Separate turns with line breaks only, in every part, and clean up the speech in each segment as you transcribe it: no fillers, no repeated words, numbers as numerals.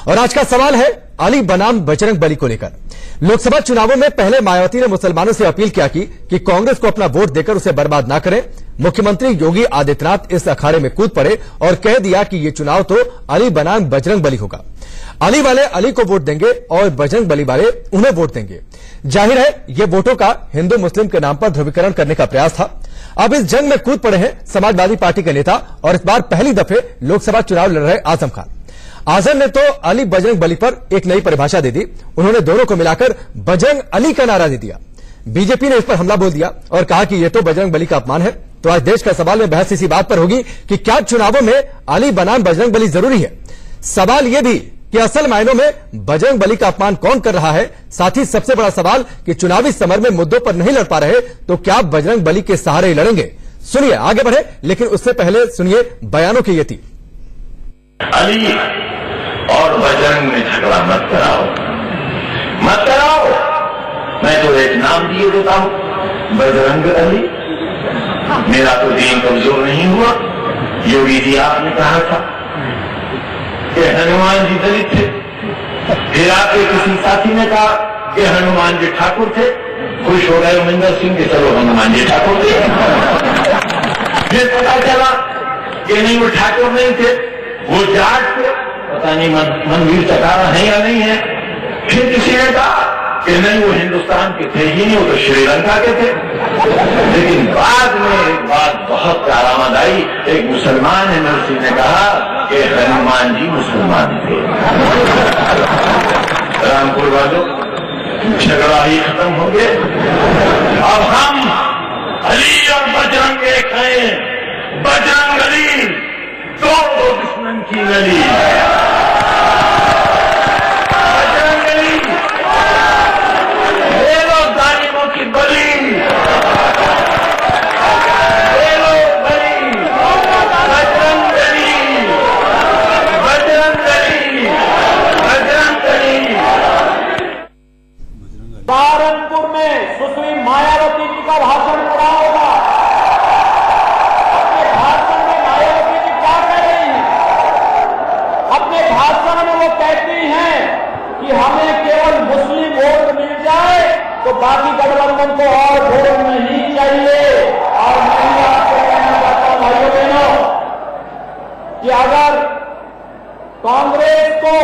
और आज का सवाल है अली बनाम बजरंग बली को लेकर। लोकसभा चुनावों में पहले मायावती ने मुसलमानों से अपील किया कि कांग्रेस को अपना वोट देकर उसे बर्बाद ना करें। मुख्यमंत्री योगी आदित्यनाथ इस अखाड़े में कूद पड़े और कह दिया कि ये चुनाव तो अली बनाम बजरंग बली होगा। अली वाले अली को वोट देंगे और बजरंग बली वाले उन्हें वोट देंगे। जाहिर है ये वोटों का हिंदू मुस्लिम के नाम पर ध्रुवीकरण करने का प्रयास था। अब इस जंग में कूद पड़े हैं समाजवादी पार्टी के नेता और इस बार पहली दफे लोकसभा चुनाव लड़ रहे आजम खान। आजम ने तो अली बजरंग बली पर एक नई परिभाषा दे दी। उन्होंने दोनों को मिलाकर बजरंग अली का नारा दे दिया। बीजेपी ने इस पर हमला बोल दिया और कहा कि यह तो बजरंग बली का अपमान है। तो आज देश का सवाल में बहस इसी बात पर होगी कि क्या चुनावों में अली बनाम बजरंग बली जरूरी है। सवाल यह भी कि असल मायनों में बजरंग बली का अपमान कौन कर रहा है। साथ ही सबसे बड़ा सवाल कि चुनावी समर में मुद्दों पर नहीं लड़ पा रहे तो क्या बजरंग बली के सहारे ही लड़ेंगे। सुनिए, आगे बढ़े लेकिन उससे पहले सुनिए बयानों की ये थी।
अली और बजरंग में झगड़ा मत कराओ, मत कराओ। मैं तो एक नाम दिए देता हूं, बजरंग अली। मेरा तो दीन कमजोर नहीं हुआ। योगी जी आपने कहा था कि हनुमान जी दलित थे, फिर आपके किसी साथी ने कहा कि हनुमान जी ठाकुर थे। खुश हो गए महेंद्र सिंह के चलो हनुमान जी ठाकुर थे। फिर पता चला कि नहीं वो ठाकुर नहीं थे, वो जाट थे। पता नहीं मनवीर चकारा है या नहीं है। फिर किसी ने कहा कि नहीं वो हिंदुस्तान के थे ही नहीं, वो तो श्रीलंका के थे। लेकिन बाद में एक बात बहुत कारामद आई। एक मुसलमान एमएलसी ने कहा कि हनुमान जी मुसलमान थे। रामपुर वालों, झगड़ा ही खत्म हो गया। अब हम अली और बजरंग एक हैं। बजरंग अली दो दुश्मन की गली। बजरंग अली ले लो जालिमों की बली, ले लो बली। बजरंग अली, बजरंग अली, बजरंग अली।
सहारनपुर में सुश्री मायावती जी का भाषण पड़ा होगा। अपने भाषण में मायावती जी क्या कह रही हैं? अपने भाषण में वो कहती हैं कि हमें केवल मुस्लिम वोट मिल जाए तो बाकी गठबंधन को और वोट नहीं चाहिए। और मैं आपको कहना चाहता हूं भाइयों बहनों कि अगर कांग्रेस को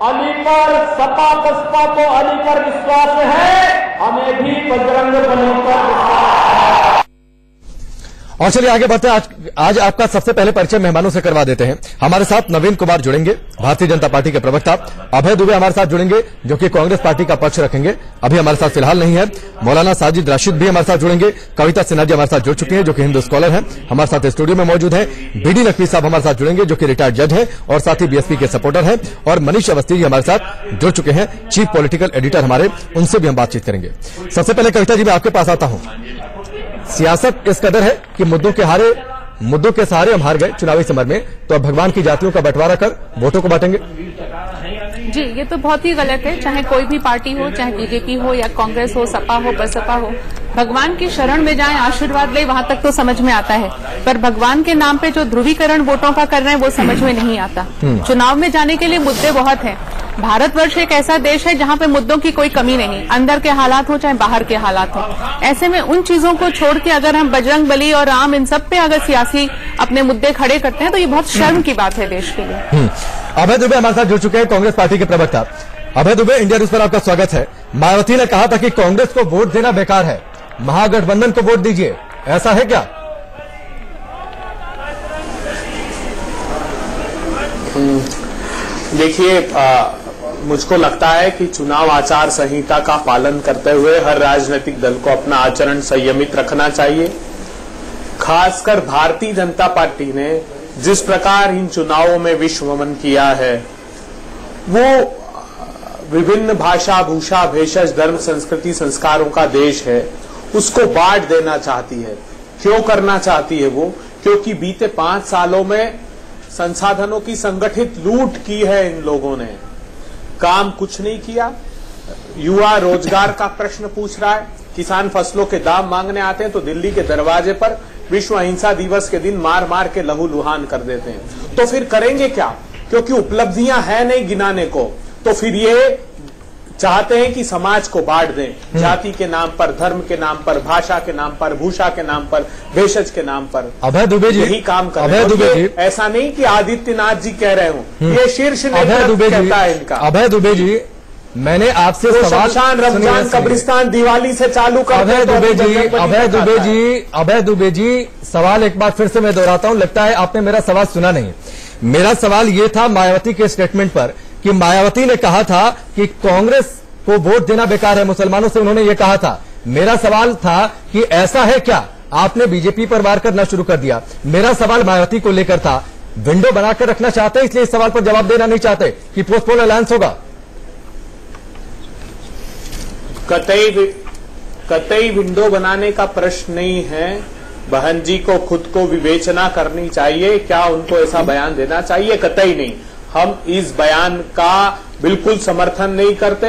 अली पर, सपा बसपा को अली पर विश्वास है, हमें भी बजरंग बली पर विश्वास है।
और चलिए आगे बढ़ते हैं। आज आपका सबसे पहले परिचय मेहमानों से करवा देते हैं। हमारे साथ नवीन कुमार जुड़ेंगे, भारतीय जनता पार्टी के प्रवक्ता। अभय दुबे हमारे साथ जुड़ेंगे जो कि कांग्रेस पार्टी का पक्ष रखेंगे, अभी हमारे साथ फिलहाल नहीं है। मौलाना साजिद राशिद भी हमारे साथ जुड़ेंगे। कविता सिन्हा जी हमारे साथ जुड़ चुके हैं जो कि हिंदू स्कॉलर हैं, हमारे साथ स्टूडियो में मौजूद हैं। बीडी नकवी साहब हमारे साथ जुड़ेंगे जो कि रिटायर्ड जज हैं और साथ ही बीएसपी के सपोर्टर हैं। और मनीष अवस्थी जी हमारे साथ जुड़ चुके हैं, चीफ पॉलिटिकल एडिटर हमारे, उनसे भी हम बातचीत करेंगे। सबसे पहले कविता जी मैं आपके पास आता हूं। सियासत इस कदर है कि मुद्दों के सहारे हम हार गए चुनावी समर में, तो अब भगवान की जातियों का बंटवारा कर वोटों को बांटेंगे।
जी, ये तो बहुत ही गलत है। चाहे कोई भी पार्टी हो, चाहे बीजेपी हो या कांग्रेस हो, सपा हो, बसपा हो, भगवान की शरण में जाएं, आशीर्वाद ले, वहां तक तो समझ में आता है। पर भगवान के नाम पे जो ध्रुवीकरण वोटों का कर रहे हैं वो समझ में नहीं आता। चुनाव में जाने के लिए मुद्दे बहुत हैं। भारतवर्ष एक ऐसा देश है जहां पे मुद्दों की कोई कमी नहीं, अंदर के हालात हो चाहे बाहर के हालात हो। ऐसे में उन चीजों को छोड़ के अगर हम बजरंग बली और राम इन सब पे अगर सियासी अपने मुद्दे खड़े करते हैं तो ये बहुत शर्म की बात है देश के लिए।
अभय दुबे हमारे साथ जुड़ चुके हैं, कांग्रेस पार्टी के प्रवक्ता। अभय दुबे, इंडिया न्यूज पर आपका स्वागत है। मायावती ने कहा था कि कांग्रेस को वोट देना बेकार है, महागठबंधन को वोट दीजिए, ऐसा है क्या?
देखिए, मुझको लगता है कि चुनाव आचार संहिता का पालन करते हुए हर राजनीतिक दल को अपना आचरण संयमित रखना चाहिए। खासकर भारतीय जनता पार्टी ने जिस प्रकार इन चुनावों में विश्वमन किया है, वो विभिन्न भाषा, भूषा, भेषज, धर्म, संस्कृति, संस्कारों का देश है, उसको बांट देना चाहती है। क्यों करना चाहती है वो? क्योंकि बीते 5 सालों में संसाधनों की संगठित लूट की है इन लोगों ने, काम कुछ नहीं किया। युवा रोजगार का प्रश्न पूछ रहा है, किसान फसलों के दाम मांगने आते हैं तो दिल्ली के दरवाजे पर विश्व अहिंसा दिवस के दिन मार मार के लहूलुहान कर देते हैं। तो फिर करेंगे क्या? क्योंकि उपलब्धियां है नहीं गिनाने को। तो फिर ये चाहते हैं कि समाज को बांट दें, जाति के नाम पर, धर्म के नाम पर, भाषा के नाम पर, भूषा के नाम पर, भेषज के नाम पर।
अभय दुबे जी
यही काम कर रहे हैं। ऐसा नहीं कि आदित्यनाथ जी कह रहे हो, ये शीर्ष नेतृत्व कहता है इनका।
अभय दुबे जी, मैंने आपसे सवाल,
शमशान, रमजान, कब्रिस्तान, दिवाली से चालू कर।
अभय दुबे जी, सवाल एक बार फिर से मैं दोहराता हूं, लगता है आपने मेरा सवाल सुना नहीं। मेरा सवाल यह था मायावती के स्टेटमेंट पर कि मायावती ने कहा था कि कांग्रेस को वोट देना बेकार है मुसलमानों से, उन्होंने ये कहा था। मेरा सवाल था कि ऐसा है क्या, आपने बीजेपी पर वार करना शुरू कर दिया। मेरा सवाल मायावती को लेकर था, विंडो बनाकर रखना चाहते हैं इसलिए इस सवाल पर जवाब देना नहीं चाहते कि पोस्टपोन अलायंस होगा।
कतई विंडो बनाने का प्रश्न नहीं है। बहन जी को खुद को विवेचना करनी चाहिए, क्या उनको ऐसा बयान देना चाहिए? कतई नहीं। हम इस बयान का बिल्कुल समर्थन नहीं करते।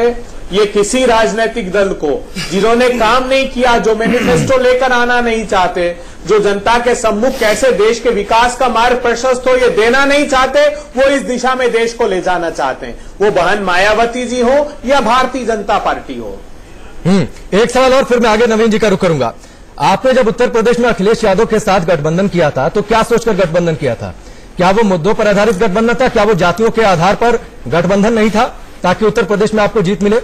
ये किसी राजनीतिक दल को जिन्होंने काम नहीं किया, जो मैनिफेस्टो लेकर आना नहीं चाहते, जो जनता के सम्मुख कैसे देश के विकास का मार्ग प्रशस्त हो ये देना नहीं चाहते, वो इस दिशा में देश को ले जाना चाहते हैं। वो बहन मायावती जी हो या भारतीय जनता पार्टी हो।
एक सवाल और फिर मैं आगे नवीन जी का रुख करूंगा। आपने जब उत्तर प्रदेश में अखिलेश यादव के साथ गठबंधन किया था तो क्या सोचकर गठबंधन किया था? क्या वो मुद्दों पर आधारित गठबंधन था? क्या वो जातियों के आधार पर गठबंधन नहीं था ताकि उत्तर प्रदेश में आपको जीत मिले?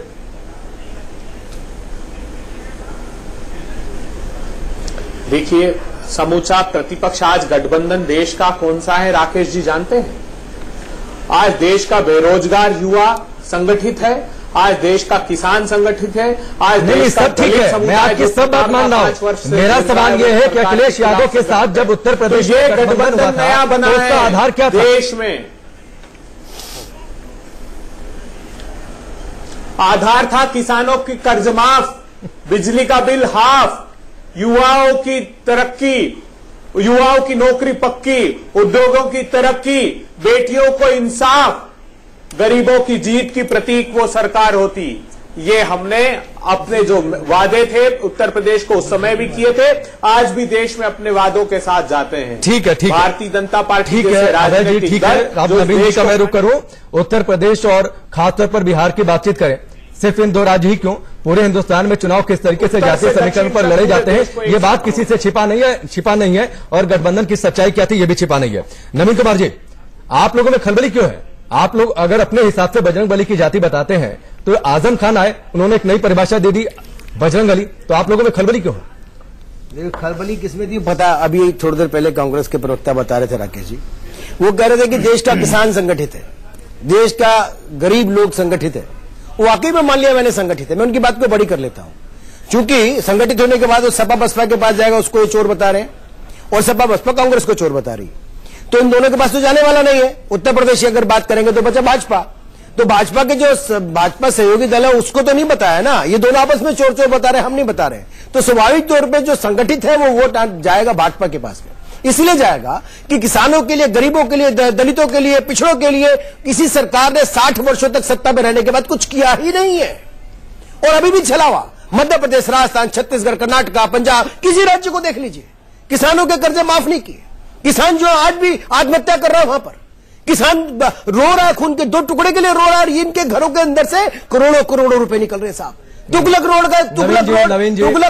देखिए, समूचा प्रतिपक्ष आज गठबंधन देश का कौन सा है राकेश जी जानते हैं? आज देश का बेरोजगार युवा संगठित है, आज देश का किसान संगठित है, आज देश का
ठीक है, मैं आपकी सब बात मान रहा हूं। मेरा सवाल यह है कि अखिलेश यादव के साथ जब उत्तर प्रदेश में
गठबंधन नया बना है,
उसका आधार क्या था?
देश में आधार था किसानों की कर्ज माफ, बिजली का बिल हाफ, युवाओं की तरक्की, युवाओं की नौकरी पक्की, उद्योगों की तरक्की, बेटियों को इंसाफ, गरीबों की जीत की प्रतीक वो सरकार होती। ये हमने अपने जो वादे थे उत्तर प्रदेश को उस समय भी किए थे, आज भी देश में अपने वादों के साथ जाते हैं।
ठीक है, ठीक है,
भारतीय जनता पार्टी
ठीक है, ठीक है। अब नवीन जी का मैं रुख करूं, उत्तर प्रदेश और खासतौर पर बिहार की बातचीत करें। सिर्फ इन दो राज्य ही क्यों, पूरे हिंदुस्तान में चुनाव किस तरीके से जातीय समीकरण पर लड़े जाते हैं ये बात किसी से छिपा नहीं है और गठबंधन की सच्चाई क्या थी ये भी छिपा नहीं है। नवीन कुमार जी, आप लोगों में खलबली क्यों है? आप लोग अगर अपने हिसाब से बजरंगबली की जाति बताते हैं तो आजम खान आए, उन्होंने एक नई परिभाषा दे दी बजरंगबली, तो आप लोगों में खलबली क्यों है?
देखिए, खलबली किसमें थी पता, अभी थोड़ी देर पहले कांग्रेस के प्रवक्ता बता रहे थे राकेश जी, वो कह रहे थे कि देश का किसान संगठित है, देश का गरीब लोग संगठित है। वाकई में मान लिया मैंने संगठित है, मैं उनकी बात को बड़ी कर लेता हूं। चूंकि संगठित होने के बाद वो सपा बसपा के पास जाएगा, उसको चोर बता रहे हैं, और सपा बसपा कांग्रेस को चोर बता रही है, तो इन दोनों के पास तो जाने वाला नहीं है। उत्तर प्रदेश की अगर बात करेंगे तो बचा भाजपा, तो भाजपा के जो भाजपा सहयोगी दल है उसको तो नहीं बताया ना, ये दोनों आपस में चोर चोर बता रहे हैं, हम नहीं बता रहे। तो स्वाभाविक तौर पे जो संगठित है वो वोट जाएगा भाजपा के पास में, इसलिए जाएगा कि किसानों के लिए, गरीबों के लिए, दलितों के लिए, पिछड़ों के लिए किसी सरकार ने 60 वर्षों तक सत्ता में रहने के बाद कुछ किया ही नहीं है, और अभी भी छलावा। मध्य प्रदेश, राजस्थान, छत्तीसगढ़, कर्नाटक, पंजाब, किसी राज्य को देख लीजिए, किसानों के कर्जे माफ नहीं किए। किसान जो आज भी आत्महत्या कर रहा है, वहां पर किसान रो रहा है, खून के 2 टुकड़े के लिए रो रहा है, इनके घरों के अंदर से करोड़ों करोड़ों रुपए निकल रहे हैं साहब। तुगलक रोड का तुगलक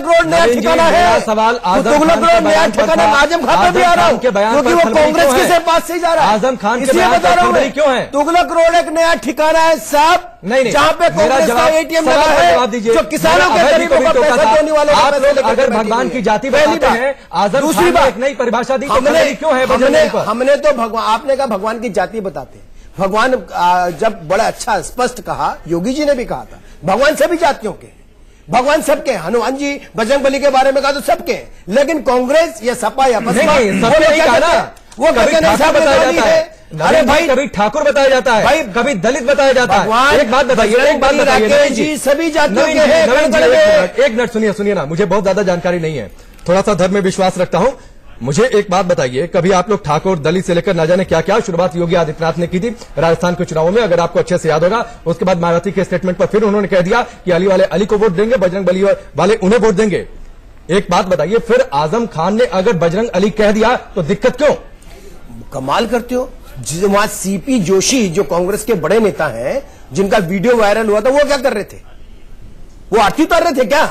रोड नया ठिकाना है,
सवाल
तुगलक रोड नया ठिकाना आजम खान पे भी आ रहा हूं, क्योंकि वो कांग्रेस के पास से ही जा रहा है।
आजम खान
इसलिए बता रहा हूं क्यों है तुगलक रोड एक नया ठिकाना है साहब, जहां पे कांग्रेस का एटीएम लगा है, जो किसानों के गरीबों का पैसा देने वालों का पैसा लेकर
अगर भगवान की जाति बताते हैं, आजम खान ने एक नई परिभाषा दी, क्यों है?
हमने तो भगवान, आपने कहा भगवान की जाति बताते हैं, भगवान जब बड़ा अच्छा स्पष्ट कहा, योगी जी ने भी कहा था भगवान सभी जातियों के, भगवान सबके, हनुमान जी बजरंगबली के बारे में कहा तो सबके, लेकिन कांग्रेस या सपा या बसपा वो
कभी ठाकुर बताया जाता है, अरे भाई कभी ठाकुर बताया जाता है, भाई कभी दलित बताया जाता है। एक बात बताइए
जी, सभी जातियों के
हैं। एक मिनट सुनिए ना, मुझे बहुत ज्यादा जानकारी नहीं है, थोड़ा सा धर्म में विश्वास रखता हूं। मुझे एक बात बताइए, कभी आप लोग ठाकुर दलित से लेकर ना जाने क्या क्या शुरुआत योगी आदित्यनाथ ने की थी राजस्थान के चुनावों में, अगर आपको अच्छे से याद होगा। उसके बाद मायावती के स्टेटमेंट पर फिर उन्होंने कह दिया कि अली वाले अली को वोट देंगे, बजरंग बली वाले उन्हें वोट देंगे। एक बात बताइए, फिर आजम खान ने अगर बजरंग अली कह दिया तो दिक्कत क्यों?
कमाल करते हो, वहां सीपी जोशी जो कांग्रेस के बड़े नेता हैं, जिनका वीडियो वायरल हुआ था, वो क्या कर रहे थे? वो आरती उतार रहे थे क्या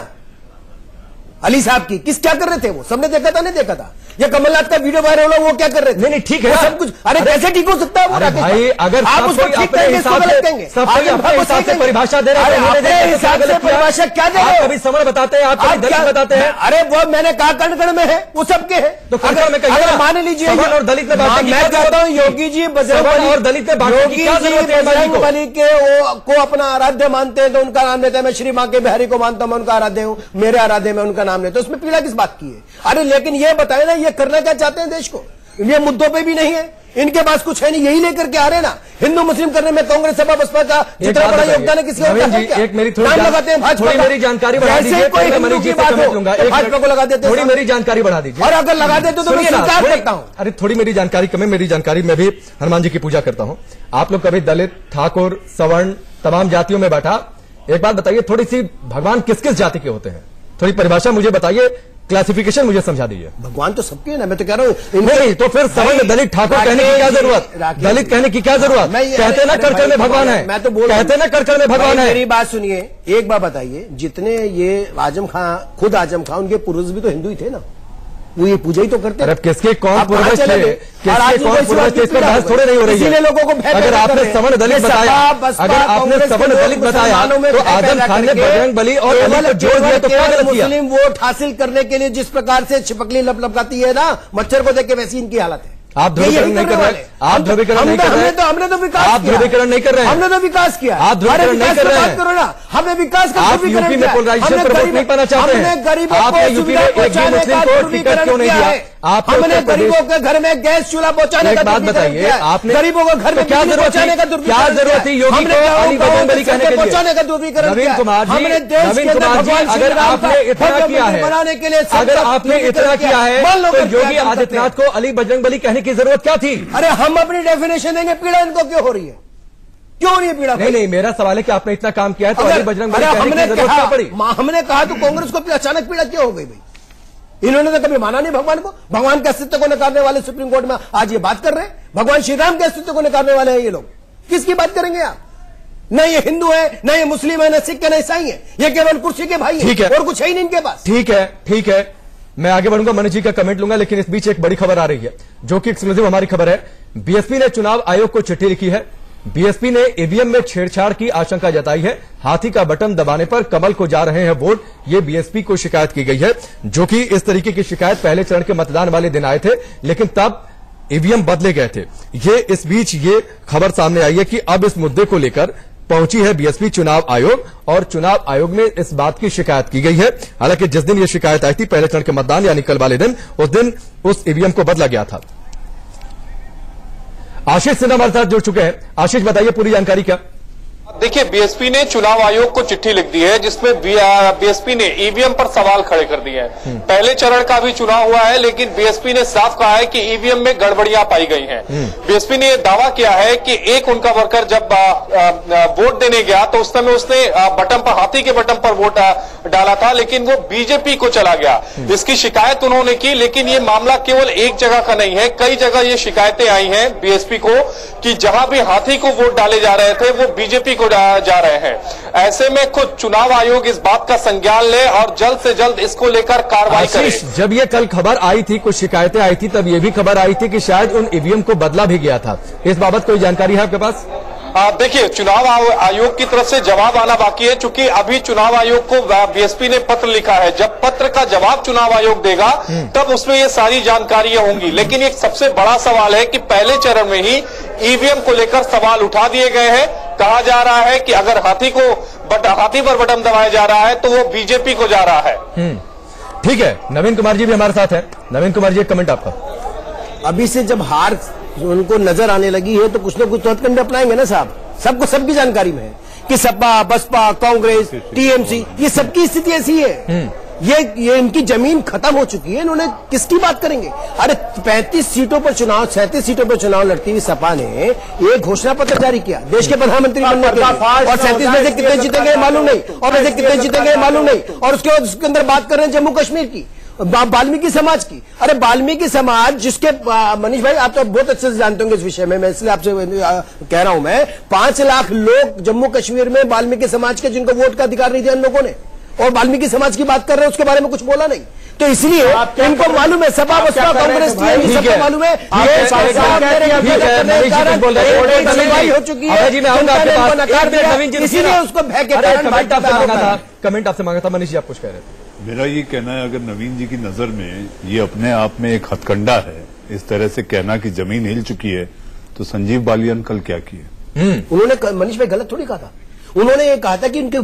अली साहब की? क्या कर रहे थे वो? सबने देखा था, नहीं देखा था? या कमलनाथ का वीडियो वायरल हुआ, वो क्या कर रहे थे?
नहीं ठीक है
सब कुछ। अरे कैसे ठीक हो सकता है वो?
भाई अगर
आप उसको ठीक कहेंगे, इसको गलत कहेंगे।
हिसाब से परिभाषा दे रहे हैं,
हिसाब से परिभाषा क्या दे रहे
हैं? कभी समण बताते हैं, आप कभी दलित बताते हैं।
अरे वो मैंने कहा कण में है, वो सबके है।
तो अगर मान लीजिए और दलित में
मैं कहता हूँ योगी जी बजरंग
और दलित में
योगी जी बजरंग बली को अपना आराध्य मानते हैं तो उनका नाम लेते हैं। मैं श्री मां के बिहारी को मानता हूं, मैं उनका आराध्य हूं, मेरे आराध्य में उनका नाम लेते हैं। उसमें पीड़ा किस बात की है? अरे लेकिन ये बताए ना, ये करना क्या चाहते हैं देश को? ये मुद्दों पे भी नहीं है, इनके पास कुछ है नहीं, यही लेकर के आ रहे ना। हिंदू मुस्लिम करने में कांग्रेस सपा बसपा का जितना बड़ा योगदान है किसी और का है क्या?
एक मेरी थोड़ी
लगाते हैं भाजपा,
मेरी जानकारी बढ़ा दीजिए।
कोई हिंदू की बात हो भाजपा को लगा देते हैं,
थोड़ी मेरी जानकारी बढ़ा दीजिए।
और अगर लगा देते तो मैं स्वीकार करता हूं।
अरे थोड़ी मेरी जानकारी कम है, मेरी जानकारी में भी हनुमान जी की पूजा करता हूं। आप लोग कभी दलित, ठाकुर, सवर्ण तमाम जातियों में बैठा, एक बात बताइए, थोड़ी सी भगवान किस किस जाति के होते हैं? थोड़ी परिभाषा मुझे बताइए, क्लासिफिकेशन मुझे समझा दीजिए।
भगवान तो सबके है ना, मैं तो कह रहा हूं।
नहीं तो फिर सवर्ण दलित ठाकुर कहने की क्या जरूरत? दलित कहने की क्या जरूरत? कहते ना कर में भगवान है,
मैं तो बोल
कहते ना कर में भगवान है।
मेरी बात सुनिए, एक बात बताइए, जितने ये आजम खां, खुद आजम खां, उनके पूर्वज भी तो हिंदू ही थे ना, वो ये पूजा ही तो करते हैं।
किसके कौन पूर्वज थे, किसके कौन पूर्वज थे, इस पर बहस थोड़े नहीं हो रही है।
लोगों को
अगर आपने सवर्ण दलित बताया, अगर आपने सवर्ण दलित बताया तो आजम खान ने बजरंग बली और अली को जोड़ दिया तो क्या गलत किया?
मुस्लिम वोट हासिल करने के लिए जिस प्रकार से छिपकली लपलपाती है ना मच्छर को देख के, वैसी इनकी हालत है।
आप ध्रुवीकरण नहीं कर रहे हैं, आप ध्रुवीकरण नहीं कर रहे हैं,
हमने तो विकास,
आप ध्रुवीकरण नहीं कर रहे हैं,
हमने तो विकास किया,
आप ध्रुवीकरण नहीं कर रहे हैं।
करो ना, हमने विकास का
आप यूपी में पोलराइजेशन प्रमोट नहीं पाना चाहते हैं, आपने यूपी में एक भी मुस्लिम को टिकट क्यों नहीं दिया?
हमने गरीबों के घर में गैस चूल्हा पहुंचाने का,
बात बताइए, आपने
गरीबों को घर में
क्या जरूरत थी? क्या जरूरत थी योगी को अली बजरंग बली कहने के लिए?
पहुंचाने का दुर्वीकरण।
नवीन कुमार जी,
हमने देश के अंदर भगवान
अगर आपने इतना किया है,
बनाने के लिए,
अगर आपने इतना किया है तो योगी आदित्यनाथ को अली बजरंग बली कहने की जरूरत क्या थी?
अरे हम अपनी डेफिनेशन देंगे, पीड़ा इनको क्यों हो रही है? क्यों नहीं पीड़ा?
नहीं, मेरा सवाल है कि आपने इतना काम किया है तो अली बजरंग बली कहने की जरूरत क्या पड़ी?
हमने कहा तो कांग्रेस को अचानक पीड़ा क्यों हो गई भाई? इन्होंने तो कभी माना नहीं भगवान को। भगवान के अस्तित्व को नकारने वाले सुप्रीम कोर्ट में आज ये बात कर रहे हैं। भगवान श्री राम के अस्तित्व को नकारने वाले हैं ये लोग। किसकी बात करेंगे आप? न ये हिंदू है, न ये मुस्लिम है, न सिख है, न ईसाई है, ये केवल कुर्सी के भाई
ठीक है,
और कुछ है ही नहीं इनके पास।
ठीक है, मैं आगे बढ़ूंगा, मनीष जी का कमेंट लूंगा, लेकिन इस बीच एक बड़ी खबर आ रही है जो कि एक्सक्लूसिव हमारी खबर है। बीएसपी ने चुनाव आयोग को चिट्ठी लिखी है। बीएसपी ने ईवीएम में छेड़छाड़ की आशंका जताई है। हाथी का बटन दबाने पर कमल को जा रहे हैं वोट, ये बीएसपी को शिकायत की गई है, जो कि इस तरीके की शिकायत पहले चरण के मतदान वाले दिन आए थे, लेकिन तब ईवीएम बदले गए थे। ये इस बीच ये खबर सामने आई है कि अब इस मुद्दे को लेकर पहुंची है बीएसपी चुनाव आयोग, और चुनाव आयोग में इस बात की शिकायत की गई है। हालांकि जिस दिन यह शिकायत आई थी पहले चरण के मतदान यानी कल वाले दिन, उस दिन उस ईवीएम को बदला गया था। आशीष सिन्हा हमारे साथ जुड़ चुके हैं। आशीष, बताइए पूरी जानकारी क्या?
देखिए, बीएसपी ने चुनाव आयोग को चिट्ठी लिख दी है जिसमें बीएसपी ने ईवीएम पर सवाल खड़े कर दिए हैं। पहले चरण का भी चुनाव हुआ है, लेकिन बीएसपी ने साफ कहा है कि ईवीएम में गड़बड़ियां पाई गई हैं। बीएसपी ने यह दावा किया है कि एक उनका वर्कर जब वोट देने गया तो उस समय उसने बटन पर, हाथी के बटन पर वोट डाला था, लेकिन वो बीजेपी को चला गया। इसकी शिकायत उन्होंने की, लेकिन ये मामला केवल एक जगह का नहीं है, कई जगह ये शिकायतें आई हैं बीएसपी को कि जहां भी हाथी को वोट डाले जा रहे थे वो बीजेपी को जा रहे हैं। ऐसे में खुद चुनाव आयोग इस बात का संज्ञान ले और जल्द से जल्द इसको लेकर कार्रवाई करे।
जब ये कल खबर आई थी, कुछ शिकायतें आई थी, तब ये भी खबर आई थी कि शायद उन ईवीएम को बदला भी गया था। इस बाबत कोई जानकारी है आपके पास?
देखिए, चुनाव आयोग की तरफ से जवाब आना बाकी है, चूंकि अभी चुनाव आयोग को बीएसपी ने पत्र लिखा है। जब पत्र का जवाब चुनाव आयोग देगा तब उसमें ये सारी जानकारियां होंगी। लेकिन एक सबसे बड़ा सवाल है कि पहले चरण में ही ईवीएम को लेकर सवाल उठा दिए गए हैं। कहा जा रहा है कि अगर हाथी पर बटन दबाया जा रहा है तो वो बीजेपी को जा रहा है।
ठीक है, नवीन कुमार जी भी हमारे साथ हैं। नवीन कुमार जी, एक कमेंट आपका।
अभी से जब हार उनको नजर आने लगी है तो कुछ न कुछ हथकंडे अपनाएंगे ना साहब। सबको सबकी जानकारी में है कि सपा, बसपा, कांग्रेस, टीएमसी, ये सबकी स्थिति ऐसी है। ये इनकी जमीन खत्म हो चुकी है। इन्होंने किसकी बात करेंगे? अरे 35 सीटों पर चुनाव, 37 सीटों पर चुनाव लड़ती हुई सपा ने एक घोषणा पत्र जारी किया देश के प्रधानमंत्री बनने के लिए, और 37 में से कितने जीतेंगे मालूम नहीं, और में से कितने जीतेंगे मालूम नहीं, और उसके बाद उसके अंदर बात कर रहे हैं जम्मू कश्मीर की। वाल्मीकि समाज की। अरे वाल्मीकि समाज जिसके मनीष भाई आप तो बहुत अच्छे से जानते होंगे इस विषय में, मैं इसलिए आपसे कह रहा हूं, मैं 5 लाख लोग जम्मू कश्मीर में वाल्मीकि समाज के जिनको वोट का अधिकार नहीं दिया इन लोगों ने, और वाल्मीकि समाज की बात कर रहे हैं उसके बारे में कुछ बोला नहीं। तो इसलिए इनको मालूम है सपा बसपा कांग्रेस की सबको मालूम है हो चुकी है, इसीलिए उसको भय के कारण
कमेंट आपसे मांगा था। मनीष जी आप कुछ कह रहे थे।
मेरा ये कहना है अगर नवीन जी की नजर में ये अपने आप में एक हथकंडा है, इस तरह से कहना कि जमीन हिल चुकी है, तो संजीव बालियान कल क्या किए?
उन्होंने मनीष भाई गलत थोड़ी कहा था, उन्होंने ये कहा था कि उनके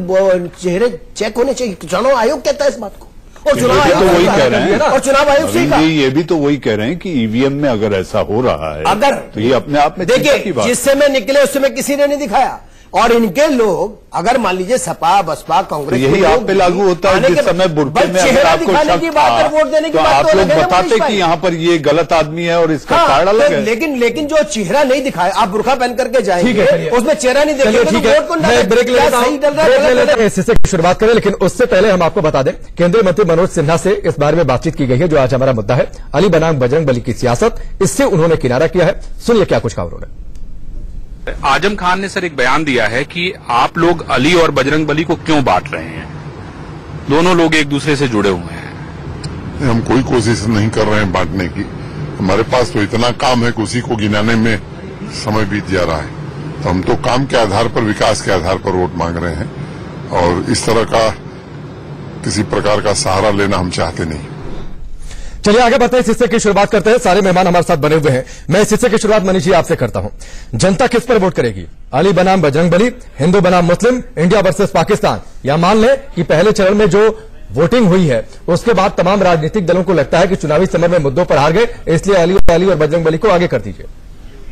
चेहरे चेक होने चाहिए। चुनाव आयोग कहता है इस बात को, और चुनाव आयोग
तो वही कह रहे हैं,
और चुनाव आयोग से कहा
ये भी तो वही कह रहे हैं कि ईवीएम में अगर ऐसा हो रहा है
अगर
तो ये अपने आप में
देखिए जिससे में निकले उससे में किसी ने नहीं दिखाया। और इनके लोग अगर मान लीजिए सपा बसपा कांग्रेस
तो यही आप पे लागू होता है। जिस समय बुरके में अगर आपको शक था
वोट देने की
तो
बात
आप लोग बताते कि यहाँ पर ये गलत आदमी है और इसका कारण अलग है।
लेकिन जो चेहरा नहीं दिखाया, आप बुरखा पहन करके जाएंगे उसमें चेहरा नहीं
देखेंगे। इस हिस्से की शुरुआत करें, लेकिन उससे पहले हम आपको बता दें केंद्रीय मंत्री मनोज सिन्हा से इस बारे में बातचीत की गई है, जो आज हमारा मुद्दा है अली बनाम बजरंग बली की सियासत। इससे उन्होंने किनारा किया है, सुनिए क्या कुछ कहा उन्होंने।
आजम खान ने सर एक बयान दिया है कि आप लोग अली और बजरंग बली को क्यों बांट रहे हैं, दोनों लोग एक दूसरे से जुड़े हुए हैं।
हम कोई कोशिश नहीं कर रहे हैं बांटने की, हमारे पास तो इतना काम है कि उसी को गिनाने में समय बीत जा रहा है। तो हम तो काम के आधार पर, विकास के आधार पर वोट मांग रहे हैं, और इस तरह का किसी प्रकार का सहारा लेना हम चाहते नहीं।
चलिए आगे बढ़ते हैं, इस हिस्से की शुरुआत करते हैं। सारे मेहमान हमारे साथ बने हुए हैं। मैं इस हिस्से की शुरुआत मनीष जी आपसे करता हूं। जनता किस पर वोट करेगी? अली बनाम बजरंग बली, हिंदू बनाम मुस्लिम, इंडिया वर्सेस पाकिस्तान, या मान लें कि पहले चरण में जो वोटिंग हुई है उसके बाद तमाम राजनीतिक दलों को लगता है कि चुनावी समर में मुद्दों पर हार गए, इसलिए अली और बजरंग बली को आगे कर दीजिए।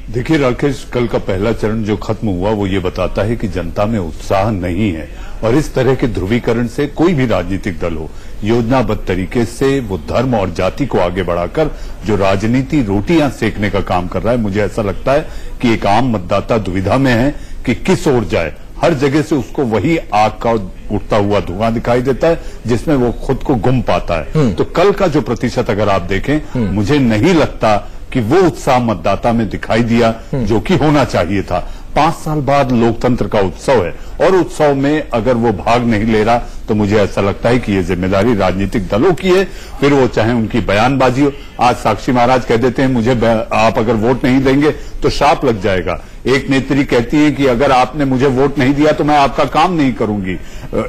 देखिए राकेश, कल का पहला चरण जो खत्म हुआ वो ये बताता है कि जनता में उत्साह नहीं है, और इस तरह के ध्रुवीकरण से कोई भी राजनीतिक दल हो योजनाबद्ध तरीके से वो धर्म और जाति को आगे बढ़ाकर जो राजनीति रोटियां सेकने का काम कर रहा है, मुझे ऐसा लगता है कि एक आम मतदाता दुविधा में है कि किस ओर जाए। हर जगह से उसको वही आग का उठता हुआ धुआं दिखाई देता है जिसमें वो खुद को गुम पाता है। तो कल का जो प्रतिशत अगर आप देखें, मुझे नहीं लगता कि वो उत्साह मतदाता में दिखाई दिया जो कि होना चाहिए था। 5 साल बाद लोकतंत्र का उत्सव है, और उत्सव में अगर वो भाग नहीं ले रहा तो मुझे ऐसा लगता है कि ये जिम्मेदारी राजनीतिक दलों की है, फिर वो चाहे उनकी बयानबाजी हो। आज साक्षी महाराज कह देते हैं मुझे आप अगर वोट नहीं देंगे तो श्राप लग जाएगा। एक नेत्री कहती है कि अगर आपने मुझे वोट नहीं दिया तो मैं आपका काम नहीं करूंगी।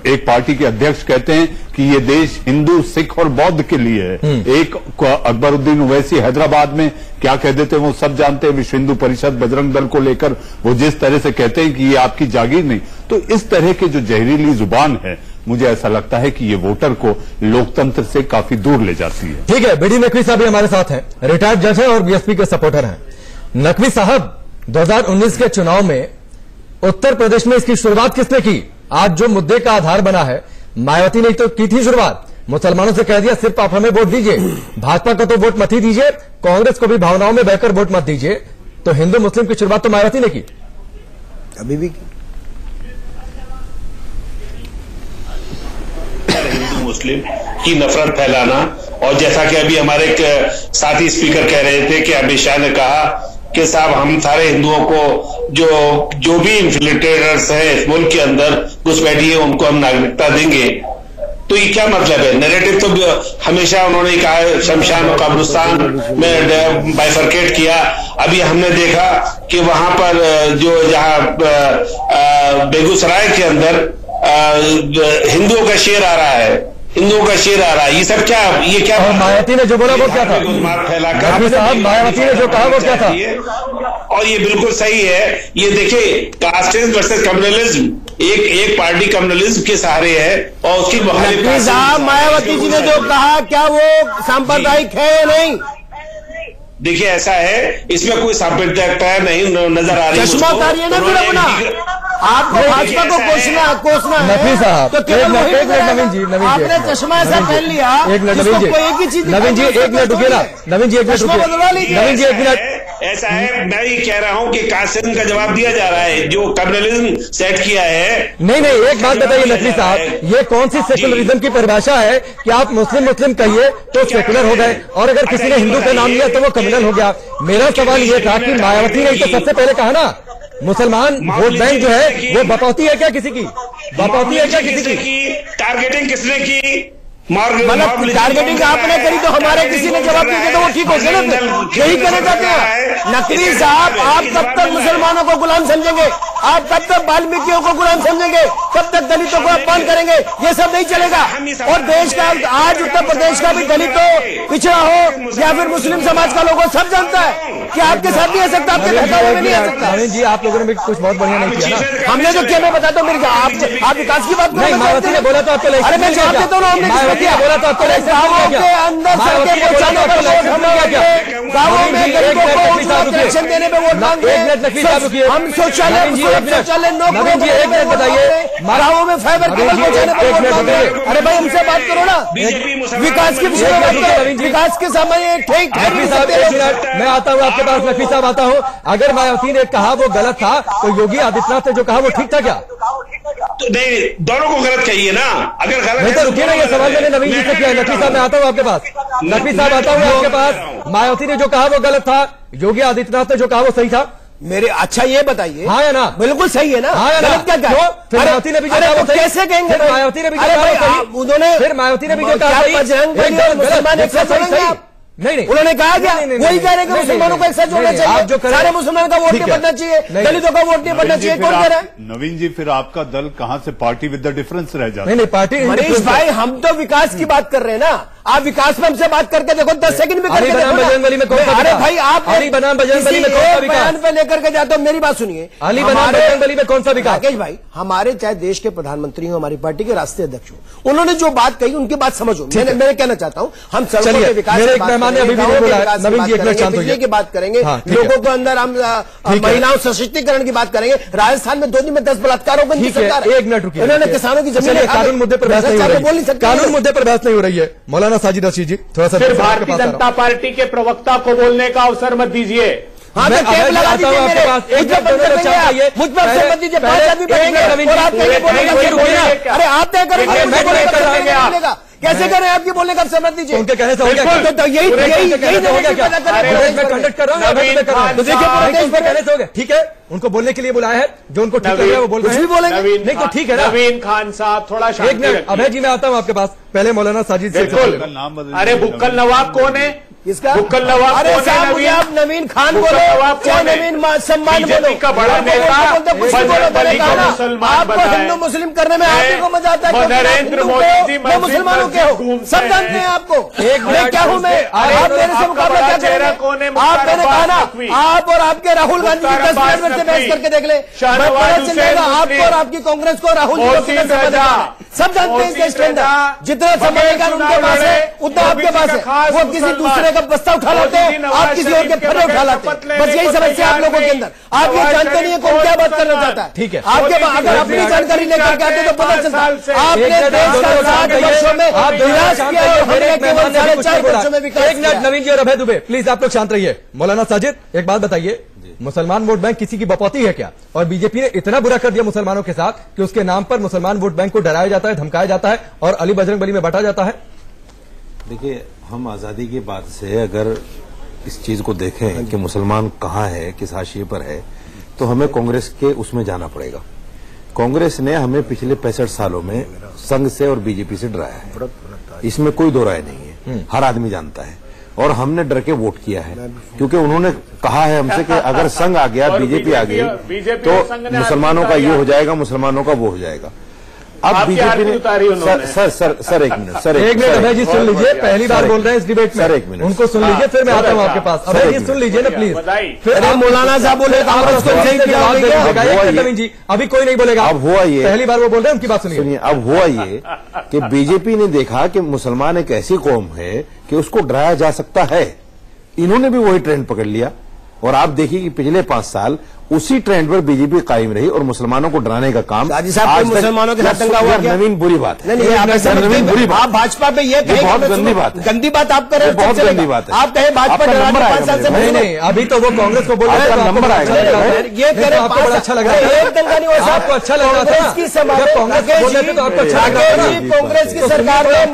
एक पार्टी के अध्यक्ष कहते हैं कि ये देश हिंदू, सिख और बौद्ध के लिए है। एक अकबरुद्दीन ओवैसी हैदराबाद में क्या कह देते हैं वो सब जानते हैं। विश्व हिंदू परिषद बजरंग दल को लेकर वो जिस तरह से कहते हैं कि ये आपकी जागीर नहीं। तो इस तरह के जो जहरीली जुबान है, मुझे ऐसा लगता है कि ये वोटर को लोकतंत्र से काफी दूर ले जाती है।
ठीक है, बीडी नकवी साहब भी हमारे साथ हैं, रिटायर्ड जज हैं और बीएसपी के सपोर्टर हैं। नकवी साहब, 2019 के चुनाव में उत्तर प्रदेश में इसकी शुरुआत किसने की? आज जो मुद्दे का आधार बना है, मायावती ने तो की थी शुरुआत, मुसलमानों से कह दिया सिर्फ आप हमें वोट दीजिए, भाजपा को तो वोट मत ही दीजिए, कांग्रेस को भी भावनाओं में बहकर वोट मत दीजिए। तो हिंदू मुस्लिम की शुरुआत तो मायावती ने की,
अभी भी
हिंदू मुस्लिम की नफरत फैलाना। और जैसा कि अभी हमारे एक साथी स्पीकर कह रहे थे कि अमित शाह ने कहा कि साहब हम सारे हिंदुओं को जो भी इन्फिल्ट्रेटर्स हैं इस मुल्क के अंदर घुसपैठी है उनको हम नागरिकता देंगे। तो ये क्या मतलब है? नैरेटिव तो हमेशा उन्होंने कहा शमशान और कब्रिस्तान में बाइफरकेट किया। अभी हमने देखा कि वहां पर जो जहां बेगूसराय के अंदर हिंदुओं का शेर आ रहा है, हिंदुओं का शेर आ रहा है। ये सब क्या, ये क्या?
और मायावती ने जो बोला वो क्या था? मायावती ने जो कहा वो क्या था?
और ये बिल्कुल सही है। ये देखिए कास्टेज वर्सेस कम्युनलिज्म, एक पार्टी कम्युनलिज्म के सहारे है और उसकी
मायावती जी ने जो कहा क्या वो सांप्रदायिक है या नहीं?
देखिए ऐसा है, इसमें कोई सांप्रदायिकता नहीं नजर आ रही है।
चश्मा उतारिए ना फिर अपना, आपको भाजपा को कोसना है।
नकवी साहब,
तो
नवीन जी,
आपने चश्मा ऐसा पहन लिया,
एक मिनट नवीन जी,
एक ही चीज,
नवीन जी एक मिनट रुकिए ना, नवीन जी एक मिनट रुकिए, नवीन जी एक मिनट,
ऐसा है, मैं ही कह रहा हूं कि कासिम का जवाब दिया जा रहा है जो कम्युनलिज्म सेट किया है।
नहीं, एक बात बताइए नकवी साहब, ये कौन सी सेकुलरिज्म की परिभाषा है कि आप मुस्लिम कहिए तो सेकुलर हो गए, और अगर किसी ने हिंदू का नाम लिया तो वो कम्युनल हो गया। मेरा सवाल ये था कि मायावती ने तो सबसे पहले कहा ना, मुसलमान वोट बैंक जो है वो बपौती है क्या किसी की? बपौती है क्या किसी की?
टारगेटिंग किसने की?
मतलब टारगेटिंग आपने करी तो हमारे किसी ने जवाब दिया तो वो ठीक हो गया ना, यही कहना चाहते हैं नकवी साहब। आप कब तक मुसलमानों को गुलाम समझेंगे? आप कब तक वाल्मीकियों को गुलाम समझेंगे? कब तक दलितों को अपमान करेंगे? ये सब नहीं चलेगा। और देश का आज उत्तर प्रदेश का भी दलित हो, पिछड़ा हो या फिर मुस्लिम समाज का लोग हो, सब जानता है कि आपके साथ नहीं आ सकता, आपके बहकावे में नहीं आ सकता।
नवीन जी, आप लोगों ने भी कुछ बहुत बढ़िया नहीं किया ना।
हमने जो किया मैं बताता हूँ, मेरी आप विकास की बात करो।
मायावती ने बोला तो आपको,
अरे मैं जवाब देता हूँ, हमने
बोला तो आपको
गाँवों के अंदर सड़कें पहुंचाने पर वोट हम मांगे, गाँवों में गरीबों को कनेक्शन देने पे वोट मांगे, हम शौचालय नौकरी बताइए, गाँवों में फाइबर केबल पहुंचाने पर वोट मांगे। अरे भाई हमसे बात करो ना, विकास के विषय में बात करो, विकास के समय ठीक
मैं आता हूँ आपके पास, नकवी साहब आता हूँ। अगर मायावती ने कहा वो गलत था तो योगी आदित्यनाथ ने जो कहा वो ठीक था क्या?
तो नहीं, दोनों को गलत कहिए ना। अगर गलत
नहीं तो रुकिए ना, ये सवाल मैंने नवीन जी से किया है। नकवी साहब मैं आता हूँ आपके पास, नकवी साहब आता हूँ आपके पास। मायावती ने जो कहा वो गलत था, योगी आदित्यनाथ ने जो कहा वो सही था।
मेरे अच्छा ये बताइए,
हाँ या ना?
बिल्कुल सही है ना?
हाँ या ना?
मायावती ने भी जो कहा वो सही, कैसे कहेंगे?
मायावती ने भी जो कहा सही, उन्होंने फिर मायावती ने भी जो कहा
मुसलमान एक साथ जोड़ेंगे आप? नहीं, उन्होंने कहा क्या? वही कह रहे हैं कि मुसलमानों को एक साथ जोड़ना चाहिए, सारे मुसलमान का वोट नहीं बनना चाहिए, दलितों का वोट नहीं बनना चाहिए। कौन कह रहा है?
नवीन जी, फिर आपका दल कहां से पार्टी विद द डिफरेंस रह जाता है?
नहीं, पार्टी
मनीष भाई, हम तो विकास की बात कर रहे हैं ना। आप विकास में हमसे बात करके देखो, 10 सेकंड में करके देखो।
बजरंगबली में कौन सा?
अरे भाई, आप
अली बनाम बजरंगबली में कौन सा विकास?
बयान पे लेकर के जाते हो, मेरी बात सुनिए।
अली बनाम बजरंगबली में कौन सा विकास?
राकेश भाई, हमारे चाहे देश के प्रधानमंत्री हो, हमारी पार्टी के राष्ट्रीय अध्यक्ष हो, उन्होंने जो बात कही उनकी बात समझो। मैं कहना चाहता हूँ, हम सड़कों के विकास की बात की बात करेंगे, लोगों को अंदर हम महिलाओं सशक्तिकरण की बात करेंगे। राजस्थान में 2 दिन में 10 बलात्कारों की सरकार।
एक मिनट रुकिए,
उन्होंने किसानों की जमीन,
कानून मुद्दे पर बहस नहीं हो रही है। मौलाना साजिद रशीद जी, थोड़ा सा
फिर भारतीय जनता पार्टी के प्रवक्ता को बोलने का अवसर मत दीजिए।
हाँ, तो टेप लगा दीजिए मेरे, मुझ पर अवसर मत दीजिए। 5 आदमी बैठेंगे और आप तय बोलेगा। अरे आप तय करेंगे, कैसे करें? आपकी बोलने का अवसर मत दीजिए।
उनके कहने से हो गया,
तो यही
मैं कंडक्ट कर रहा हूँ, कहने से हो गया। ठीक है, उनको बोलने के लिए बुलाया है, जो उनको ठीक लग रहा है वो बोल रहे हैं, बोलेंगे नहीं तो ठीक है ना।
नवीन खान साहब थोड़ा
एक मिनट, अभय जी मैं आता हूँ आपके पास, पहले मौलाना साजिद से।
अरे बुक्कल नवाब कौन है?
किसका?
बुक्कल नवाब?
अरे साहब, आप नवीन खान बोलो, चाहे नवीन सम्मान बोलो,
का बड़ा नेता
आपको हिंदू मुस्लिम करने में आप ही को मजा आता है।
नरेंद्र मोदी जी
मुसलमानों के हो, सब जानते हैं आपको। मैं क्या हूँ? मैं आप मेरे से मुकाबला क्या चेहरा कौन है? आप मैंने कहा ना, आप और आपके राहुल गांधी जी 10 मिनट में से बहस करके देख ले, पता चल जाएगा आपको और आपकी कांग्रेस को, राहुल जी को। सब जानते हैं देश के अंदर जितना समझेगा उनके पास है उतना आपके पास है। वो किसी दूसरे का बस्ता उठा लाते हैं, आप किसी और के फटे उठा लाते हैं। बस यही समस्या आप लोगों के अंदर। आप ये जानते नहीं है कौन क्या बात करना चाहता है।
ठीक है,
आपके अगर अपनी जानकारी लेकर के आते तो पता चलता। आपने देश का 60 वर्षों में विकास किया और हमने केवल 4.5 वर्षों में विकास।
एक मिनट नवीन जी और अभय दुबे, प्लीज आप लोग शांत रहिए। मौलाना साजिद, एक बात बताइए, मुसलमान वोट बैंक किसी की बपौती है क्या? और बीजेपी ने इतना बुरा कर दिया मुसलमानों के साथ कि उसके नाम पर मुसलमान वोट बैंक को डराया जाता है, धमकाया जाता है और अली बजरंगबली में बांटा जाता है।
देखिए, हम आजादी की बात से अगर इस चीज को देखें कि मुसलमान कहाँ है, किस हाशिए पर है, तो हमें कांग्रेस के उसमें जाना पड़ेगा। कांग्रेस ने हमें पिछले 65 सालों में संघ से और बीजेपी से डराया है, इसमें कोई दो राय नहीं है, हर आदमी जानता है। और हमने डर के वोट किया है क्योंकि उन्होंने कहा है हमसे कि अगर संघ आ गया, बीजेपी आ गई तो मुसलमानों का ये हो जाएगा, मुसलमानों का वो हो जाएगा। अब बीजेपी ने सर एक मिनट
अभय जी सुन लीजिए, पहली बार बोल रहे हैं इस डिबेट में।
सर एक मिनट,
उनको सुन लीजिए, फिर मैं आता हूँ आपके पास। अभय जी सुन लीजिए ना प्लीज।
फिर मौलाना साहब बोले
नवीन जी, अभी कोई नहीं बोलेगा।
अब हुआ ये,
पहली बार वो बोल रहे हैं, उनकी बात सुनिए।
अब हुआ ये कि बीजेपी ने देखा कि मुसलमान एक ऐसी कौम है कि उसको डराया जा सकता है, इन्होंने भी वही ट्रेंड पकड़ लिया। और आप देखिए कि पिछले 5 साल उसी ट्रेंड पर बीजेपी कायम रही और मुसलमानों को डराने का काम
गाजी साहब मुसलमानों के साथ दंगा हुआ क्या?
नवीन बुरी बात है।
नवीन बुरी बात। आप भाजपा पे ये
बहुत गंदी बात है।
गंदी बात आप कर रहे हैं,
बहुत गंदी बात है।
आप कहे भाजपा डराने 5 साल से
नहीं, अभी तो वो कांग्रेस को बोल रहे थे
नंबर आएगा।
ये करे
आपको बड़ा अच्छा लग रहा है,
एक दंगा नहीं हो,
आपको अच्छा लग रहा था।
कांग्रेस की कांग्रेस की सरकार में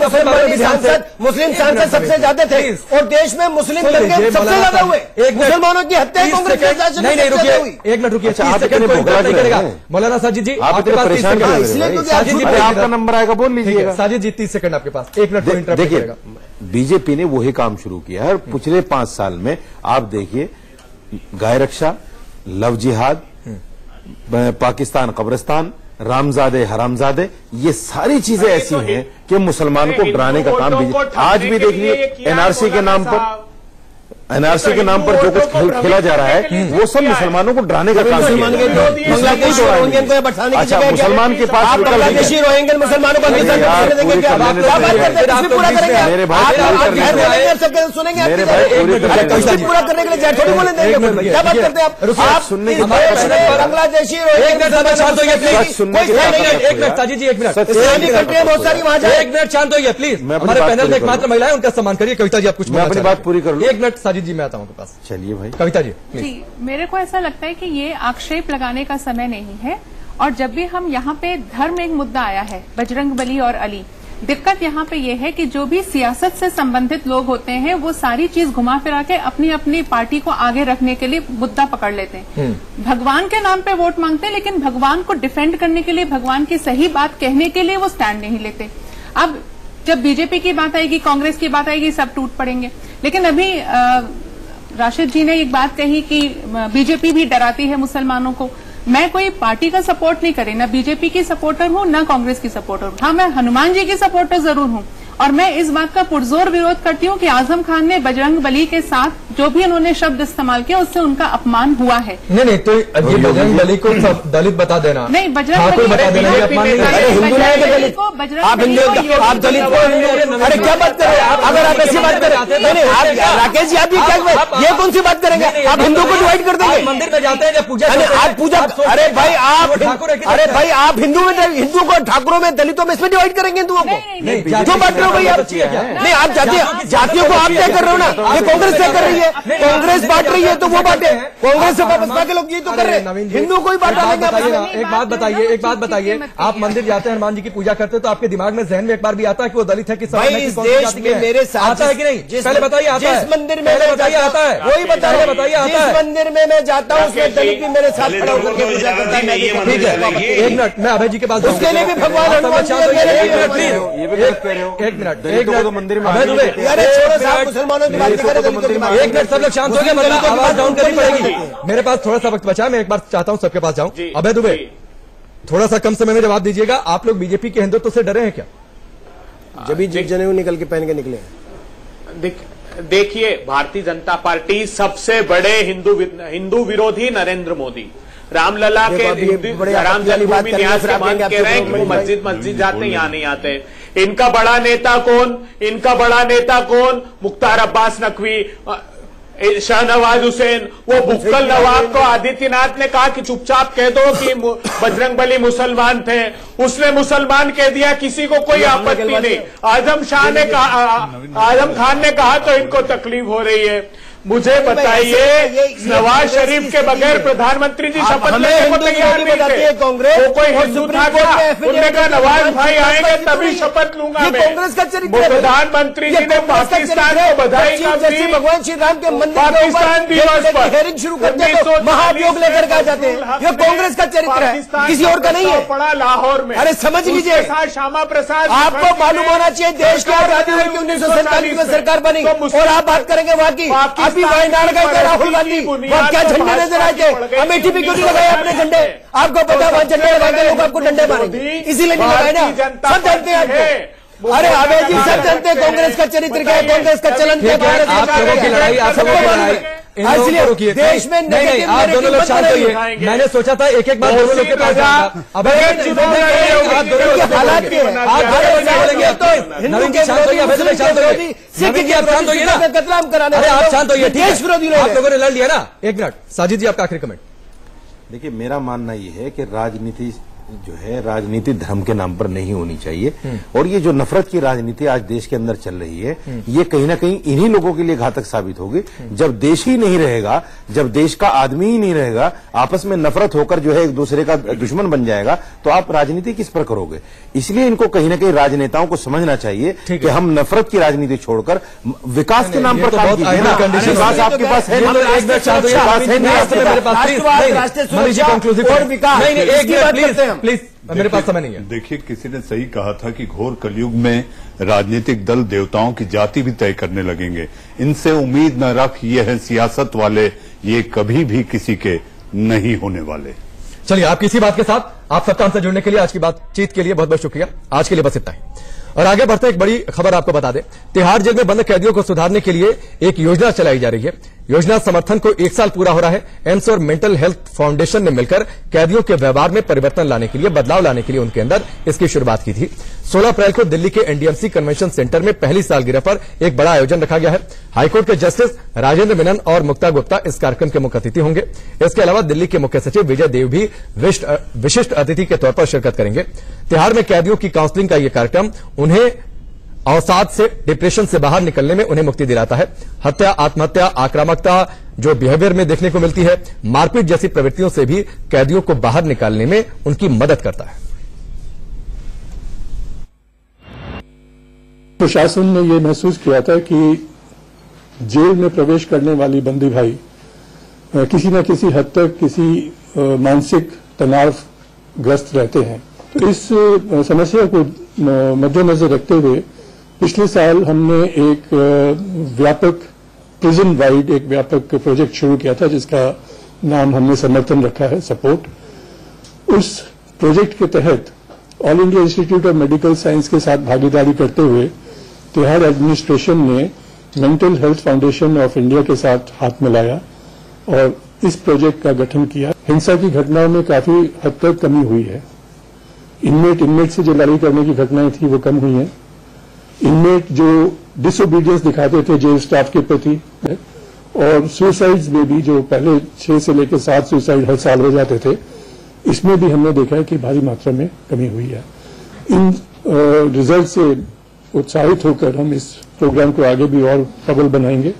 मुस्लिम सांसद सबसे ज्यादा थे और देश में मुस्लिम दंगे सबसे ज्यादा हुए। मुसलमानों की हत्या कांग्रेस
नहीं रुकिए, एक मिनट रुकिए, 30 सेकंड कोई इंतजार नहीं करेगा। मौलाना साजिद जी आपके पास 30 सेकंड,
साजिद जी
आपका नंबर आएगा, बोल लीजिएगा।
साजिद जी 30 सेकंड आपके पास, 1 मिनट कोई इंटरप्ट
देखिए,
करेगा।
बीजेपी ने वही काम शुरू किया है और पिछले 5 साल में आप देखिए, गाय रक्षा, लव जिहाद, पाकिस्तान कब्रिस्तान, रामजादे हरामजादे, ये सारी चीजें ऐसी हैं कि मुसलमान को डराने का काम बीजेपी आज भी देख लीजिए। एनआरसी के नाम पर जो कुछ खेला जा रहा है वो सब मुसलमानों को डराने का काम किया। अच्छा, मुसलमान के पास
बांग्लादेशी रोहिंग्या मुसलमानों को
मेरे भाई
सुनेंगे पूरा करने के लिए थोड़ी बोलेंगे, क्या बात करते हैं आप?
सुनने की
बांग्लादेशी
एक मिनट साजिद जी, 1 मिनट,
बहुत सारी वहां जाए।
1 मिनट शांत होइए प्लीज। हमारे पैनल में एकमात्र महिला है, उनका सम्मान करिए। कविता जी आप कुछ
मैं अपनी बात पूरी कर लूं।
1 मिनट साजिद जी, मैं आता हूं आपके पास।
चलिए भाई
कविता जी
जी, मेरे को ऐसा लगता है कि ये आक्षेप लगाने का समय नहीं है। और जब भी हम यहाँ पे धर्म एक मुद्दा आया है, बजरंगबली और अली, दिक्कत यहाँ पे ये है कि जो भी सियासत से संबंधित लोग होते हैं वो सारी चीज घुमा फिरा के अपनी अपनी पार्टी को आगे रखने के लिए मुद्दा पकड़ लेते हैं। भगवान के नाम पे वोट मांगते हैं, लेकिन भगवान को डिफेंड करने के लिए, भगवान की सही बात कहने के लिए वो स्टैंड नहीं लेते। अब जब बीजेपी की बात आएगी, कांग्रेस की बात आएगी, सब टूट पड़ेंगे। लेकिन अभी राशिद जी ने एक बात कही कि बीजेपी भी डराती है मुसलमानों को। मैं कोई पार्टी का सपोर्ट नहीं करी, ना बीजेपी की सपोर्टर हूं ना कांग्रेस की सपोर्टर हूं। हाँ, मैं हनुमान जी की सपोर्टर जरूर हूं और मैं इस बात का पुरजोर विरोध करती हूं कि आजम खान ने बजरंगबली के साथ जो भी उन्होंने शब्द इस्तेमाल किया उससे उनका अपमान हुआ है।
नहीं तो ये बजरंगबली को दलित बता देना,
नहीं बजरंगबली
आप दलित को, अरे क्या बात कर रहे हैं आप? अगर आप ऐसी बात करें, नहीं आप राकेश जी, आप ये कौन सी बात करेंगे? आप हिंदू को डिवाइड कर देंगे?
मंदिर में जाते हैं जब पूजा,
आप पूजा, अरे भाई आप हिंदू को ठाकुरों में, दलितों में इसमें डिवाइड करेंगे हिंदुओं को? जो बात भाई आप नहीं, आप जातियों को आप तय कर रहे हो ना, ये कांग्रेस तय कर रही है, कांग्रेस बांट रही है तो वो बांटे। कांग्रेस से बसपा के लोग ये तो कर रहे हैं, हिंदू को ही बांटा लेंगे।
एक बात बताइए, आप मंदिर जाते हैं, हनुमान जी की पूजा करते हैं, तो आपके दिमाग में जहन में एक बार भी आता है कि वो दलित है कि
इस देश में मेरे साथ
आता है कि नहीं? पहले बताइए आता है?
जिस मंदिर में बताइए आता है, वही बताइए आता है। जिस मंदिर में मैं जाता हूँ उसमें दलित भी मेरे साथ खड़ा होकर के पूजा करता है।
ठीक है, 1 मिनट, मैं अभय जी के पास,
उसके लिए भी भगवान हनुमान जी
तो मंदिर में
मुसलमानों की बात करें तो मंदिर में
1 मिनट, सब लोग शांत हो गए, मतलब आवाज डाउन करनी पड़ेगी। मेरे पास थोड़ा सा वक्त बचा है, मैं एक बार चाहता हूं सबके पास जाऊं। अभय दुबे, थोड़ा सा कम समय में जवाब दीजिएगा। आप लोग बीजेपी के हिंदुत्व से डरे हैं क्या?
जब भी जनेऊ निकल के पहन के निकले।
देखिए, भारतीय जनता पार्टी सबसे बड़े हिंदू विरोधी नरेंद्र मोदी, रामलला के राम जन्मभूमि न्यास के मान कह रहे हैं कि वो मस्जिद जाते हैं, यहाँ नहीं आते। इनका बड़ा नेता कौन? मुख्तार अब्बास नकवी, शाहनवाज हुसैन, वो बुक्कल नवाब को आदित्यनाथ ने कहा कि चुपचाप कह दो कि बजरंगबली मुसलमान थे, उसने मुसलमान कह दिया, किसी को कोई आपत्ति नहीं। आजम खान ने कहा तो इनको तकलीफ हो रही है। मुझे बताइए, नवाज शरीफ के बगैर प्रधानमंत्री जी शपथ लेने को तैयार नहीं थे।
कांग्रेस
कोई हिंदू था क्या? उन्होंने कहा नवाज भाई आएंगे तभी शपथ लूंगा मैं।
कांग्रेस का चरित्र,
प्रधानमंत्री जी ने पाकिस्तान को बधाई का भी,
भगवान श्री राम के मंदिर
पाकिस्तान दिवस पर
हेयरिंग शुरू करते हैं तो महाभियोग लेकर के आ जाते हैं। ये कांग्रेस का चरित्र है, किसी और का नहीं है।
पड़ा लाहौर में,
अरे समझ लीजिए,
श्यामा प्रसाद,
आपको मालूम होना चाहिए देश की आजादी हुई 1947 में सरकार बनी और आप बात करेंगे वहां की। अभी वायनाड गए राहुल गांधी, वहाँ क्या झंडे नजर आए थे? अमेठी पे क्यों नहीं लगाए अपने झंडे? आपको पता है वहाँ झंडे लगाएंगे लोग आपको डंडे मारेंगे, इसीलिए नहीं लगाए ना। सब जानते हैं आपको। अरे अभय जी, सब जानते हैं कांग्रेस का चरित्र क्या है, कांग्रेस का चलन क्या है।
आप लोगों की लड़ाई, आप लोगों की लड़ाई
इसलिए देश में
नहीं, आप दोनों लोग शांत होइए। मैंने सोचा था एक बार दोनों लोग के पास जाऊंगा। अब हालात के नवीन जी शांत होइए, अभय शांत होइए, नवीन जी आप शांत होइए ना।
कतलाम कराने,
अरे आप शांत होइए,
देश विरोधी लोग,
आप लोगों ने लड़ लिया ना। 1 मिनट, साजिद जी आपका आखिरी कमेंट।
देखिए, मेरा मानना ये है कि राजनीति जो है राजनीति धर्म के नाम पर नहीं होनी चाहिए, और ये जो नफरत की राजनीति आज देश के अंदर चल रही है, ये कहीं ना कहीं इन्हीं लोगों के लिए घातक साबित होगी। जब देश ही नहीं रहेगा, जब देश का आदमी ही नहीं रहेगा, आपस में नफरत होकर जो है एक दूसरे का दुश्मन बन जाएगा, तो आप राजनीति किस पर करोगे? इसलिए इनको कहीं ना कहीं राजनेताओं को समझना चाहिए कि हम नफरत की राजनीति छोड़कर विकास के नाम पर काम कीजिए ना। विकास आपके पास है,
प्लीज, मेरे पास समय नहीं है।
देखिए, किसी ने सही कहा था कि घोर कलयुग में राजनीतिक दल देवताओं की जाति भी तय करने लगेंगे। इनसे उम्मीद न रख, ये है सियासत वाले, ये कभी भी किसी के नहीं होने वाले।
चलिए, आप किसी बात के साथ आप सबका हमसे जुड़ने के लिए, आज की बातचीत के लिए बहुत बहुत शुक्रिया। आज के लिए बस इतना ही, और आगे बढ़ते एक बड़ी खबर आपको बता दें। तिहाड़ जेल में बंद कैदियों को सुधारने के लिए एक योजना चलाई जा रही है। योजना समर्थन को 1 साल पूरा हो रहा है। एम्स और मेंटल हेल्थ फाउंडेशन ने मिलकर कैदियों के व्यवहार में परिवर्तन लाने के लिए, बदलाव लाने के लिए उनके अंदर इसकी शुरुआत की थी। 16 अप्रैल को दिल्ली के एनडीएमसी कन्वेंशन सेंटर में पहली सालगिरह पर एक बड़ा आयोजन रखा गया है। हाईकोर्ट के जस्टिस राजेंद्र मेनन और मुक्ता गुप्ता इस कार्यक्रम के मुख्य अतिथि होंगे। इसके अलावा दिल्ली के मुख्य सचिव विजय देव भी विशिष्ट अतिथि के तौर पर शिरकत करेंगे। तिहाड़ में कैदियों की काउंसलिंग का यह कार्यक्रम उन्हें अवसाद से, डिप्रेशन से बाहर निकलने में उन्हें मुक्ति दिलाता है। हत्या, आत्महत्या, आक्रामकता जो बिहेवियर में देखने को मिलती है, मारपीट जैसी प्रवृत्तियों से भी कैदियों को बाहर निकालने में उनकी मदद करता है।
प्रशासन ने यह महसूस किया था कि जेल में प्रवेश करने वाली बंदी भाई किसी न किसी हद तक किसी मानसिक तनाव ग्रस्त रहते हैं। तो इस समस्या को मद्देनजर रखते हुए पिछले साल हमने एक व्यापक प्रिजन वाइड एक व्यापक प्रोजेक्ट शुरू किया था, जिसका नाम हमने समर्थन रखा है, सपोर्ट। उस प्रोजेक्ट के तहत all India institute of medical science के साथ भागीदारी करते हुए तिहाड़ एडमिनिस्ट्रेशन ने mental health foundation of India के साथ हाथ मिलाया और इस प्रोजेक्ट का गठन किया। हिंसा की घटनाओं में काफी हद तक कमी हुई है। इनमेट से जो लड़ाई करने की घटनाएं थी वो कम हुई हैं। इनमेट जो डिसोबीडियंस दिखाते थे जेल स्टाफ के प्रति, और सुसाइड्स में भी जो पहले 6 से लेकर 7 सुसाइड हर साल हो जाते थे, इसमें भी हमने देखा है कि भारी मात्रा में कमी हुई है। इन रिजल्ट से उत्साहित होकर हम इस प्रोग्राम को आगे भी और प्रबल बनाएंगे।